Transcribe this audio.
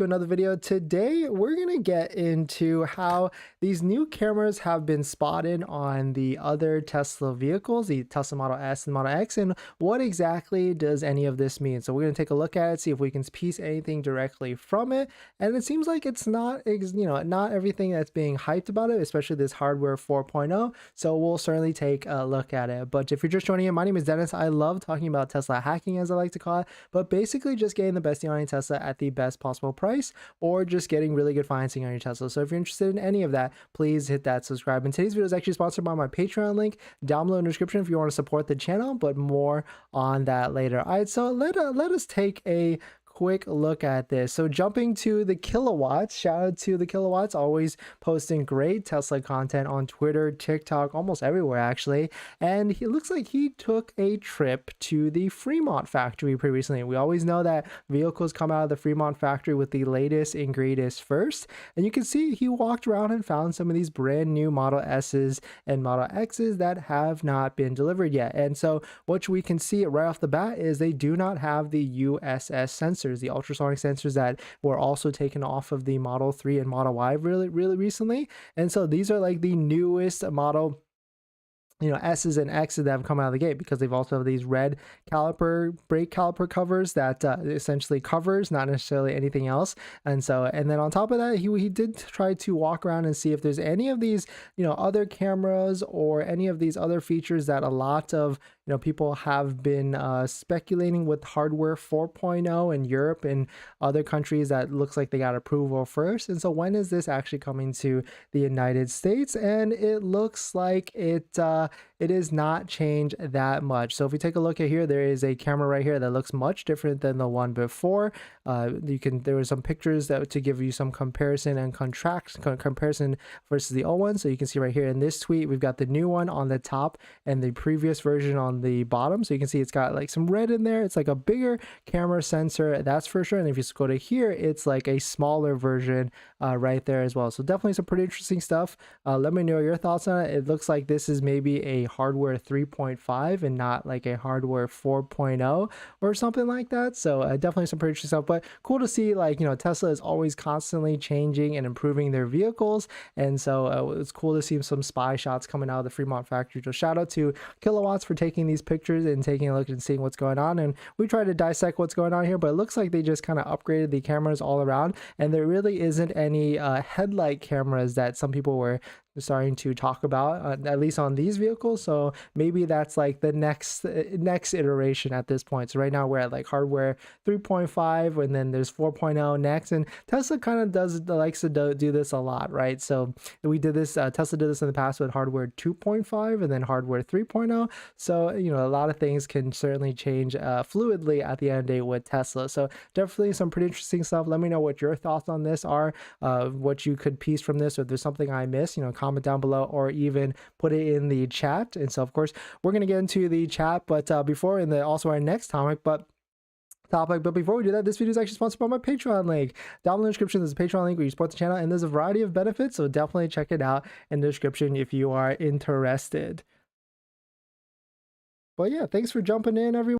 to another video. Today we're gonna get into how these new cameras have been spotted on the other Tesla vehicles, the Tesla Model S and Model X, and what exactly does any of this mean. So we're gonna take a look at it, see if we can piece anything directly from it. And it seems like it's not not everything that's being hyped about it, especially this hardware 4.0. So we'll certainly take a look at it. But if you're just joining in, my name is Dennis. I love talking about Tesla hacking, as I like to call it, but basically just getting the best deal on your Tesla at the best possible price, or just getting really good financing on your Tesla. So if you're interested in any of that, please hit that subscribe. And today's video is actually sponsored by my Patreon link down below in the description if you want to support the channel, but more on that later. All right, so let us take a quick look at this. So jumping to the Kilowatts, shout out to the Kilowatts, always posting great Tesla content on Twitter, TikTok, almost everywhere actually. And it looks like he took a trip to the Fremont factory pretty recently. We always know that vehicles come out of the Fremont factory with the latest and greatest first. And you can see he walked around and found some of these brand new Model S's and Model X's that have not been delivered yet. And so what we can see right off the bat is they do not have the USS sensors, the ultrasonic sensors that were also taken off of the Model 3 and Model Y really recently. And so these are like the newest model S's and X's that have come out of the gate, because they've also have these red brake caliper covers that essentially covers, not necessarily anything else. And so, and then on top of that, he did try to walk around and see if there's any of these other cameras or any of these other features that a lot of people have been speculating with hardware 4.0 in Europe and other countries that looks like they got approval first. And so when is this actually coming to the United States? And it looks like it is not changed that much. So if we take a look at here, there is a camera right here that looks much different than the one before. There were some pictures that to give you some comparison and comparison versus the old one. So you can see right here in this tweet, we've got the new one on the top and the previous version on the bottom. So you can see it's got like some red in there. It's like a bigger camera sensor, that's for sure. And if you go to here, it's like a smaller version right there as well. So definitely some pretty interesting stuff. Let me know your thoughts on it. It looks like this is maybe a hardware 3.5 and not like a hardware 4.0 or something like that. So definitely some pretty interesting stuff, but cool to see, like, Tesla is always constantly changing and improving their vehicles. And so it's cool to see some spy shots coming out of the Fremont factory. So shout out to Kilowatts for taking these pictures and taking a look and seeing what's going on. And we try to dissect what's going on here, but it looks like they just kind of upgraded the cameras all around, and there really isn't any headlight cameras that some people were starting to talk about, at least on these vehicles. So maybe that's like the next iteration at this point. So right now we're at like hardware 3.5, and then there's 4.0 next, and Tesla kind of likes to do this a lot, right? So we did this, Tesla did this in the past with hardware 2.5 and then hardware 3.0. So a lot of things can certainly change fluidly at the end of the day with Tesla. So definitely some pretty interesting stuff. Let me know what your thoughts on this are, what you could piece from this, or if there's something I missed, comment down below, or even put it in the chat. And so of course we're going to get into the chat, but before, in the also our next topic, but before we do that, this video is actually sponsored by my Patreon link. Down in the description, there's a Patreon link where you support the channel, and there's a variety of benefits, so definitely check it out in the description if you are interested. But yeah, thanks for jumping in, everyone.